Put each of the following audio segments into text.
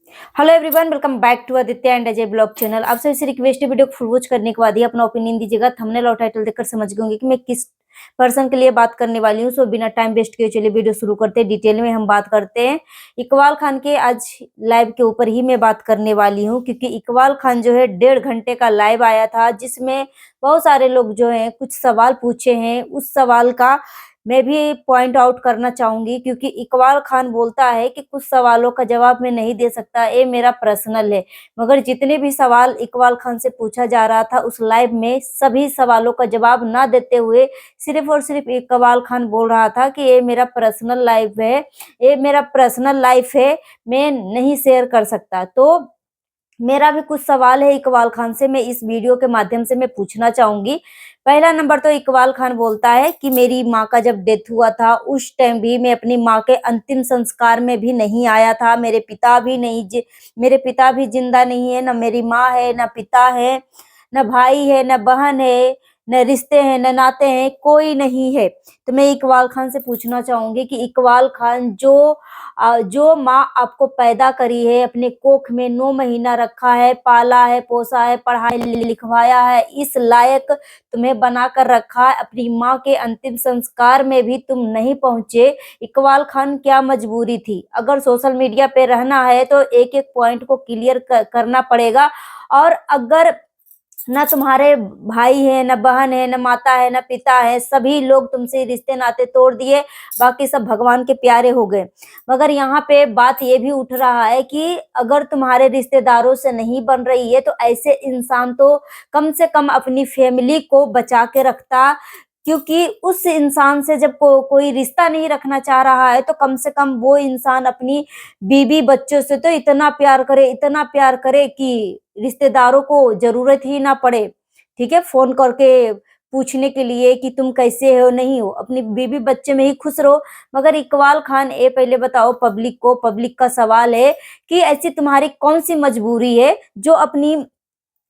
Hello everyone, welcome back to Aditya and Ajay blog channel. आप सभी से रिक्वेस्ट है, वीडियो को फुल वॉच करने के बाद ही अपना ओपिनियन दीजिएगा। थंबनेल और टाइटल देखकर समझ गए होंगे कि मैं किस पर्सन के लिए बात करने वाली हूँ। सो बिना टाइम वेस्ट किए चलिए वीडियो शुरू करते हैं। डिटेल में हम बात करते हैं इकबाल खान के आज लाइव के ऊपर ही मैं बात करने वाली हूँ, क्योंकि इकबाल खान जो है 1.5 घंटे का लाइव आया था, जिसमें बहुत सारे लोग जो हैं कुछ सवाल पूछे हैं। उस सवाल का मैं भी पॉइंट आउट करना चाहूंगी, क्योंकि इकबाल खान बोलता है कि कुछ सवालों का जवाब मैं नहीं दे सकता, ये मेरा पर्सनल है। मगर जितने भी सवाल इकबाल खान से पूछा जा रहा था उस लाइव में, सभी सवालों का जवाब ना देते हुए सिर्फ और सिर्फ इकबाल खान बोल रहा था कि ये मेरा पर्सनल लाइफ है, ये मेरा पर्सनल लाइफ है, मैं नहीं शेयर कर सकता। तो मेरा भी कुछ सवाल है इकबाल खान से, मैं इस वीडियो के माध्यम से मैं पूछना चाहूंगी। पहला नंबर तो इकबाल खान बोलता है कि मेरी माँ का जब डेथ हुआ था उस टाइम भी मैं अपनी माँ के अंतिम संस्कार में भी नहीं आया था। मेरे पिता भी जिंदा नहीं है, न मेरी माँ है, न पिता है, न भाई है, न बहन है, न रिश्ते हैं, न नाते हैं, कोई नहीं है। तो मैं इकबाल खान से पूछना चाहूंगी कि इकबाल खान, जो माँ आपको पैदा करी है, अपने कोख में 9 महीना रखा है, पाला है, पोसा है, पढ़ाया लिखवाया है, इस लायक तुम्हें बनाकर रखा है, अपनी माँ के अंतिम संस्कार में भी तुम नहीं पहुंचे। इकबाल खान, क्या मजबूरी थी? अगर सोशल मीडिया पे रहना है तो एक एक पॉइंट को क्लियर करना पड़ेगा। और अगर ना तुम्हारे भाई है, न बहन है, न माता है, न पिता है, सभी लोग तुमसे रिश्ते नाते तोड़ दिए, बाकी सब भगवान के प्यारे हो गए। मगर यहाँ पे बात ये भी उठ रहा है कि अगर तुम्हारे रिश्तेदारों से नहीं बन रही है तो ऐसे इंसान तो कम से कम अपनी फैमिली को बचा के रखता। क्योंकि उस इंसान से जब कोई रिश्ता नहीं रखना चाह रहा है तो कम से कम वो इंसान अपनी बीवी बच्चों से तो इतना प्यार करे, इतना प्यार करे कि रिश्तेदारों को जरूरत ही ना पड़े, ठीक है, फोन करके पूछने के लिए कि तुम कैसे हो, नहीं हो, अपनी बीवी बच्चे में ही खुश रहो। मगर इकबाल खान, ये पहले बताओ पब्लिक को, पब्लिक का सवाल है कि ऐसी तुम्हारी कौन सी मजबूरी है जो अपनी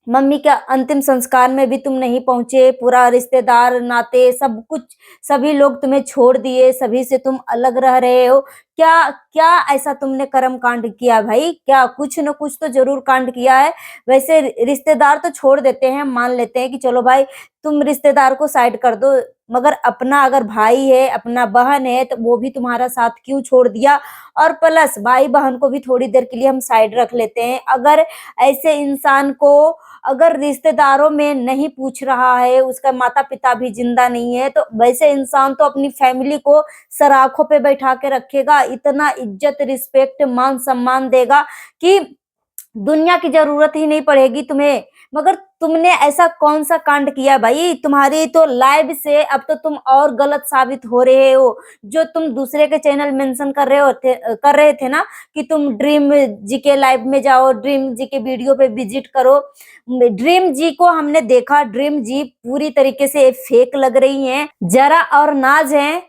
मम्मी के अंतिम संस्कार में भी तुम नहीं पहुंचे? पूरा रिश्तेदार नाते सब कुछ, सभी लोग तुम्हें छोड़ दिए, सभी से तुम अलग रह रहे हो। क्या क्या ऐसा तुमने कर्म कांड किया भाई? क्या कुछ न कुछ तो जरूर कांड किया है। वैसे रिश्तेदार तो छोड़ देते हैं, मान लेते हैं कि चलो भाई तुम रिश्तेदार को साइड कर दो, मगर अपना अगर भाई है, अपना बहन है, तो वो भी तुम्हारा साथ क्यों छोड़ दिया? और प्लस भाई बहन को भी थोड़ी देर के लिए हम साइड रख लेते हैं। अगर ऐसे इंसान को, अगर रिश्तेदारों में नहीं पूछ रहा है, उसका माता पिता भी जिंदा नहीं है, तो वैसे इंसान तो अपनी फैमिली को सर आंखों पे बैठा के रखेगा, इतना इज्जत रिस्पेक्ट मान सम्मान देगा कि दुनिया की जरूरत ही नहीं पड़ेगी तुम्हें। मगर तुमने ऐसा कौन सा कांड किया भाई? तुम्हारी तो लाइव से अब तो तुम और गलत साबित हो रहे हो। जो तुम दूसरे के चैनल मेंशन कर रहे थे ना कि तुम ड्रीम जी के लाइव में जाओ, ड्रीम जी के वीडियो पे विजिट करो। ड्रीम जी को हमने देखा, ड्रीम जी पूरी तरीके से फेक लग रही हैं। जरा और नाज हैं,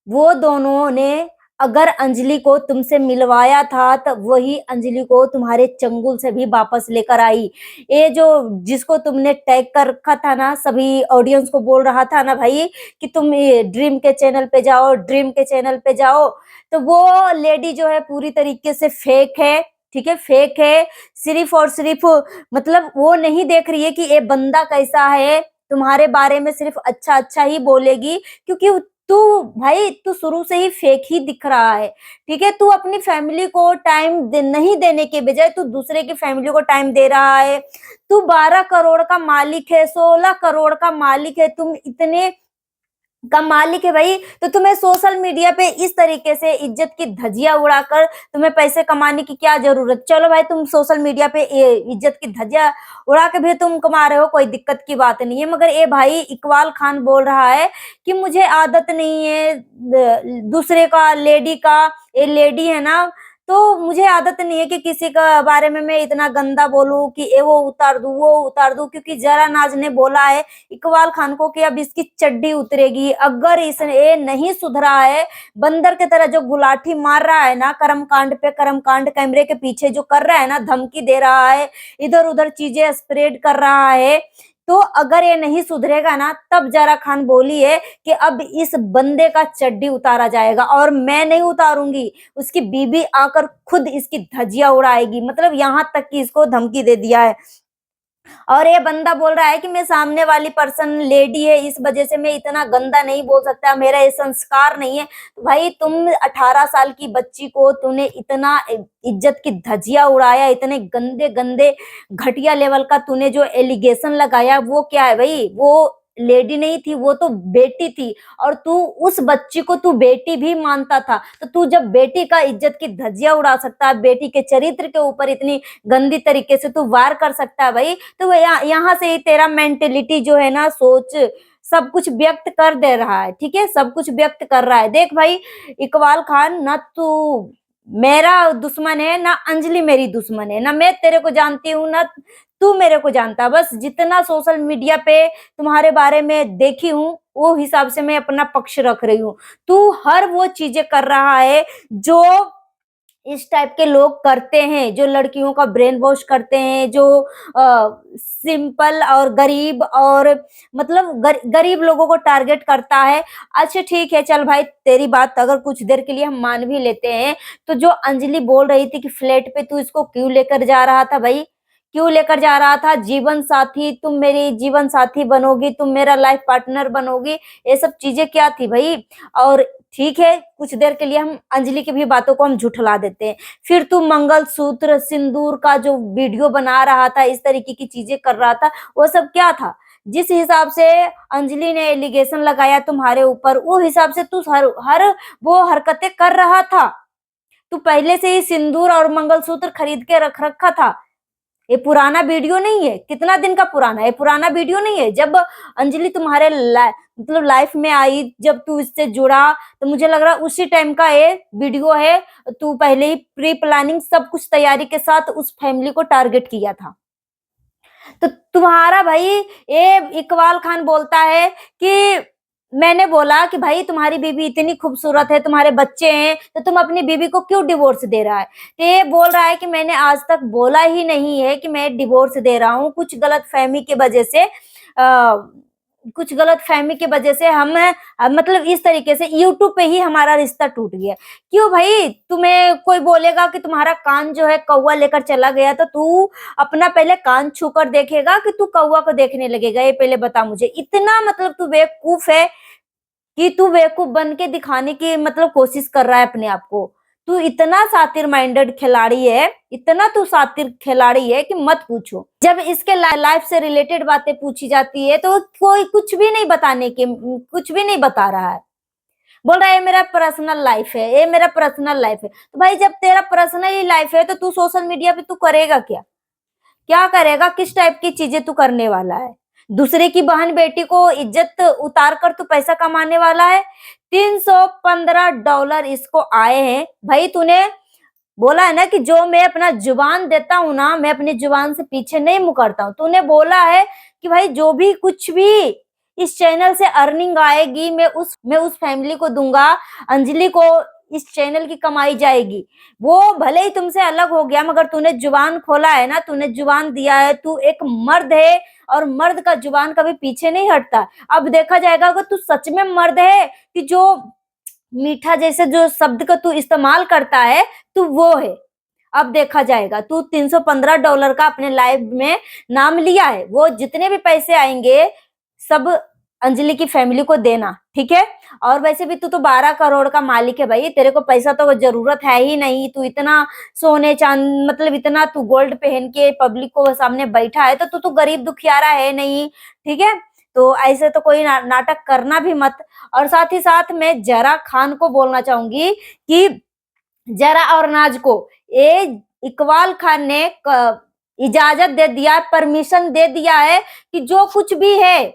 वो दोनों ने अगर अंजलि को तुमसे मिलवाया था तो वही अंजलि को तुम्हारे चंगुल से भी वापस लेकर आई। ये जो जिसको तुमने टैग कर रखा था ना, सभी ऑडियंस को बोल रहा था ना भाई कि तुम ये ड्रीम के चैनल पे जाओ, ड्रीम के चैनल पे जाओ, तो वो लेडी जो है पूरी तरीके से फेक है, ठीक है, फेक है। सिर्फ और सिर्फ मतलब वो नहीं देख रही है कि ये बंदा कैसा है, तुम्हारे बारे में सिर्फ अच्छा अच्छा ही बोलेगी, क्योंकि तू भाई तू शुरू से ही फेक ही दिख रहा है, ठीक है। तू अपनी फैमिली को टाइम नहीं देने के बजाय तू दूसरे की फैमिली को टाइम दे रहा है। तू 12 करोड़ का मालिक है, 16 करोड़ का मालिक है, तुम इतने का मालिक है भाई, तो तुम्हें सोशल मीडिया पे इस तरीके से इज्जत की धज्जियां उड़ाकर तुम्हें पैसे कमाने की क्या जरूरत? चलो भाई तुम सोशल मीडिया पे इज्जत की धज्जियां उड़ा के भी तुम कमा रहे हो, कोई दिक्कत की बात नहीं है। मगर ये भाई इकबाल खान बोल रहा है कि मुझे आदत नहीं है दूसरे का, लेडी का, ये लेडी है ना, तो मुझे आदत नहीं है कि किसी का बारे में मैं इतना गंदा बोलूं कि ये वो उतार दूं, वो उतार दूं। क्योंकि जरा नाज ने बोला है इकबाल खान को कि अब इसकी चड्डी उतरेगी अगर ये नहीं सुधरा है। बंदर की तरह जो गुलाठी मार रहा है ना, कर्मकांड पे कर्मकांड, कैमरे के पीछे जो कर रहा है ना, धमकी दे रहा है, इधर उधर चीजें स्प्रेड कर रहा है तो अगर ये नहीं सुधरेगा ना, तब ज़ारा खान बोली है कि अब इस बंदे का चड्डी उतारा जाएगा, और मैं नहीं उतारूंगी, उसकी बीबी आकर खुद इसकी धज्जियां उड़ाएगी। मतलब यहाँ तक कि इसको धमकी दे दिया है। और ये बंदा बोल रहा है कि मैं सामने वाली पर्सन लेडी है, इस वजह से मैं इतना गंदा नहीं बोल सकता, मेरा ये संस्कार नहीं है। तो भाई तुम 18 साल की बच्ची को तूने इतना इज्जत की धज्जियां उड़ाया, इतने गंदे गंदे घटिया लेवल का तूने जो एलिगेशन लगाया, वो क्या है भाई? वो लेडी नहीं थी, वो तो बेटी थी, और तू उस बच्ची को तू बेटी भी मानता था। तो तू जब बेटी का इज्जत की धज्जियां उड़ा सकता है, बेटी के चरित्र के ऊपर इतनी गंदी तरीके से तू वार कर सकता है भाई, तो यहाँ से ही तेरा मेंटेलिटी जो है ना, सोच सब कुछ व्यक्त कर दे रहा है। ठीक है, सब कुछ व्यक्त कर रहा है। देख भाई इकबाल खान, ना तू मेरा दुश्मन है, ना अंजलि मेरी दुश्मन है, ना मैं तेरे को जानती हूँ, ना तू मेरे को जानता। बस जितना सोशल मीडिया पे तुम्हारे बारे में देखी हूँ, वो हिसाब से मैं अपना पक्ष रख रही हूँ। तू हर वो चीजें कर रहा है जो इस टाइप के लोग करते हैं, जो लड़कियों का ब्रेन वॉश करते हैं, जो सिंपल और गरीब और मतलब गरीब लोगों को टारगेट करता है। अच्छा ठीक है, चल भाई तेरी बात अगर कुछ देर के लिए हम मान भी लेते हैं, तो जो अंजलि बोल रही थी कि फ्लैट पे तू इसको क्यों लेकर जा रहा था भाई? क्यों लेकर जा रहा था? जीवन साथी, तुम मेरी जीवन साथी बनोगी, तुम मेरा लाइफ पार्टनर बनोगी, ये सब चीजें क्या थी भाई? और ठीक है, कुछ देर के लिए हम अंजलि की भी बातों को हम झुठला देते हैं। फिर तू मंगलसूत्र, सिंदूर का जो वीडियो बना रहा था, इस तरीके की चीजें कर रहा था, वो सब क्या था? जिस हिसाब से अंजलि ने एलिगेशन लगाया तुम्हारे ऊपर, वो हिसाब से तू हर वो हरकतें कर रहा था। तू पहले से ही सिंदूर और मंगलसूत्र खरीद के रख रखा था। ये पुराना वीडियो नहीं है, कितना दिन का पुराना है? पुराना वीडियो नहीं है। जब अंजलि तुम्हारे मतलब लाइफ में आई, जब तू इससे जुड़ा, तो मुझे लग रहा है उसी टाइम का ये वीडियो है। तू पहले ही प्री प्लानिंग सब कुछ तैयारी के साथ उस फैमिली को टारगेट किया था। तो तुम्हारा भाई ये इकबाल खान बोलता है कि मैंने बोला कि भाई तुम्हारी बीबी इतनी खूबसूरत है, तुम्हारे बच्चे हैं, तो तुम अपनी बीबी को क्यों डिवोर्स दे रहा है? तो ये बोल रहा है कि मैंने आज तक बोला ही नहीं है कि मैं डिवोर्स दे रहा हूँ। कुछ गलत फहमी की वजह से हम मतलब इस तरीके से यूट्यूब पे ही हमारा रिश्ता टूट गया। क्यों भाई? तुम्हें कोई बोलेगा कि तुम्हारा कान जो है कौवा लेकर चला गया, तो तू अपना पहले कान छू कर देखेगा कि तू कौवा को देखने लगेगा? ये पहले बता मुझे। इतना मतलब तू बेवकूफ है कि तू बेवकूफ बन के दिखाने की मतलब कोशिश कर रहा है अपने आप को। तू इतना सातिर माइंडेड खिलाड़ी है, इतना तू सातिर खिलाड़ी है कि मत पूछो। जब इसके लाइफ से रिलेटेड बातें पूछी जाती है, तो कोई कुछ भी नहीं बताने के, कुछ भी नहीं बता रहा है। बोल रहा है ये मेरा पर्सनल लाइफ है, ये मेरा पर्सनल लाइफ है। तो भाई जब तेरा पर्सनल ही लाइफ है, तो तू सोशल मीडिया पे तू करेगा क्या? क्या करेगा? किस टाइप की चीजें तू करने वाला है? दूसरे की बहन बेटी को इज्जत उतार कर तू पैसा कमाने वाला है। $315 इसको आए हैं। भाई तूने बोला है ना कि जो मैं अपना जुबान देता हूँ ना, मैं अपनी जुबान से पीछे नहीं मुकरता हूँ। तूने बोला है कि भाई जो भी कुछ भी इस चैनल से अर्निंग आएगी, मैं उस फैमिली को दूंगा, अंजलि को इस चैनल की कमाई जाएगी। वो भले ही तुमसे अलग हो गया, मगर तूने जुबान खोला है ना, तूने जुबान दिया है, तू एक मर्द है, और मर्द का जुबान कभी पीछे नहीं हटता। अब देखा जाएगा कि तू सच में मर्द है कि जो मीठा जैसे जो शब्द का तू इस्तेमाल करता है, तू वो है। अब देखा जाएगा। तू $315 का अपने लाइफ में नाम लिया है, वो जितने भी पैसे आएंगे सब अंजलि की फैमिली को देना, ठीक है? और वैसे भी तू तो 12 करोड़ का मालिक है भाई, तेरे को पैसा तो जरूरत है ही नहीं। तू इतना सोने चांद मतलब इतना तू गोल्ड पहन के पब्लिक को सामने बैठा है, तो तू गरीब दुखियारा है नहीं, ठीक है? तो ऐसे तो कोई नाटक करना भी मत। और साथ ही साथ मैं जरा खान को बोलना चाहूंगी कि जरा और नाज को ये इकबाल खान ने इजाजत दे दिया, परमिशन दे दिया है कि जो कुछ भी है,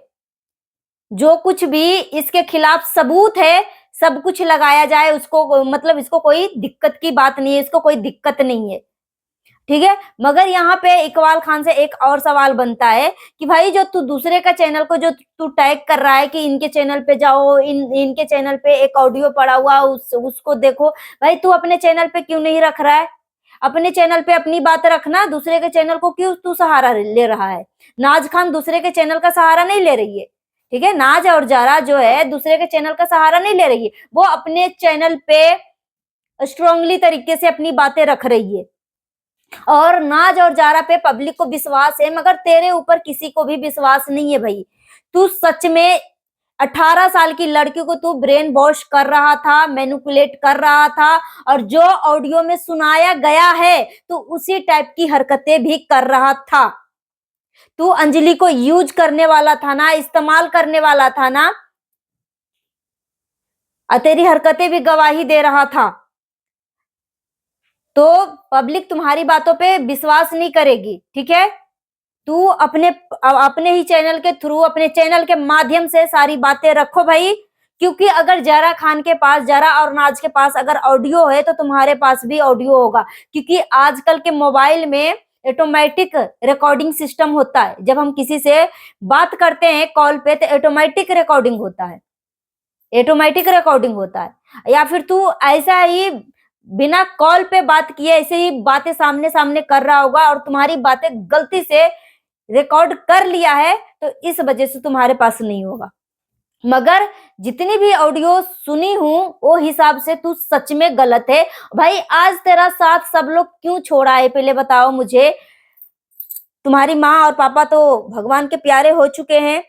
जो कुछ भी इसके खिलाफ सबूत है, सब कुछ लगाया जाए उसको। मतलब इसको कोई दिक्कत की बात नहीं है, इसको कोई दिक्कत नहीं है, ठीक है? मगर यहाँ पे इकबाल खान से एक और सवाल बनता है कि भाई जो तू दूसरे का चैनल को जो तू टैग कर रहा है कि इनके चैनल पे जाओ, इनके चैनल पे एक ऑडियो पड़ा हुआ उसको देखो, भाई तू अपने चैनल पे क्यों नहीं रख रहा है? अपने चैनल पे अपनी बात रखना, दूसरे के चैनल को क्यों तू सहारा ले रहा है? नाज खान दूसरे के चैनल का सहारा नहीं ले रही है, ठीक है? नाज और जारा जो है दूसरे के चैनल का सहारा नहीं ले रही है, वो अपने चैनल पे स्ट्रांगली तरीके से अपनी बातें रख रही है। और नाज और जारा पे पब्लिक को विश्वास है, मगर तेरे ऊपर किसी को भी विश्वास नहीं है भाई। तू सच में 18 साल की लड़की को तू ब्रेन वॉश कर रहा था, मैनिपुलेट कर रहा था, और जो ऑडियो में सुनाया गया है तो उसी टाइप की हरकतें भी कर रहा था। तू अंजलि को यूज करने वाला था ना, इस्तेमाल करने वाला था ना, और तेरी हरकतें भी गवाही दे रहा था। तो पब्लिक तुम्हारी बातों पे विश्वास नहीं करेगी, ठीक है? तू अपने ही चैनल के थ्रू, अपने चैनल के माध्यम से सारी बातें रखो भाई, क्योंकि अगर जारा खान के पास, जारा और नाज के पास अगर ऑडियो है तो तुम्हारे पास भी ऑडियो होगा, क्योंकि आजकल के मोबाइल में ऑटोमेटिक रिकॉर्डिंग सिस्टम होता है। जब हम किसी से बात करते हैं कॉल पे तो ऑटोमेटिक रिकॉर्डिंग होता है, ऑटोमेटिक रिकॉर्डिंग होता है। या फिर तू ऐसा ही बिना कॉल पे बात किए ऐसे ही बातें सामने सामने कर रहा होगा, और तुम्हारी बातें गलती से रिकॉर्ड कर लिया है, तो इस वजह से तुम्हारे पास नहीं होगा। मगर जितनी भी ऑडियो सुनी हूं वो हिसाब से तू सच में गलत है भाई। आज तेरा साथ सब लोग क्यों छोड़ा है पहले बताओ मुझे। तुम्हारी माँ और पापा तो भगवान के प्यारे हो चुके हैं,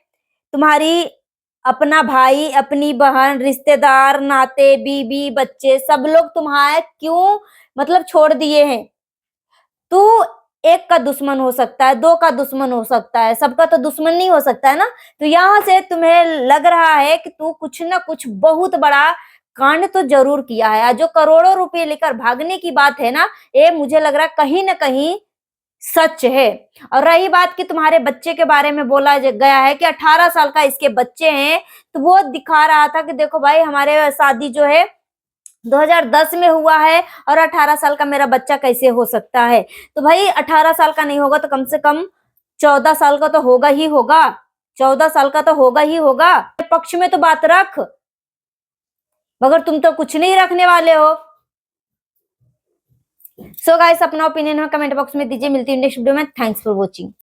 तुम्हारी अपना भाई, अपनी बहन, रिश्तेदार, नाते, बीबी, बच्चे, सब लोग तुम्हारे क्यों मतलब छोड़ दिए हैं। तू एक का दुश्मन हो सकता है, दो का दुश्मन हो सकता है, सबका तो दुश्मन नहीं हो सकता है ना। तो यहाँ से तुम्हें लग रहा है कि तू कुछ ना कुछ बहुत बड़ा कांड तो जरूर किया है। जो करोड़ों रुपए लेकर भागने की बात है ना, ये मुझे लग रहा है कहीं ना कहीं सच है। और रही बात कि तुम्हारे बच्चे के बारे में बोला गया है कि 18 साल का इसके बच्चे हैं, तो वो दिखा रहा था कि देखो भाई हमारे शादी जो है 2010 में हुआ है और 18 साल का मेरा बच्चा कैसे हो सकता है। तो भाई 18 साल का नहीं होगा तो कम से कम 14 साल का तो होगा ही होगा, 14 साल का तो होगा ही होगा। पक्ष में तो बात रख, मगर तुम तो कुछ नहीं रखने वाले हो। सो गाइस, अपना ओपिनियन कमेंट बॉक्स में दीजिए। मिलती है नेक्स्ट वीडियो में। Thanks for watching.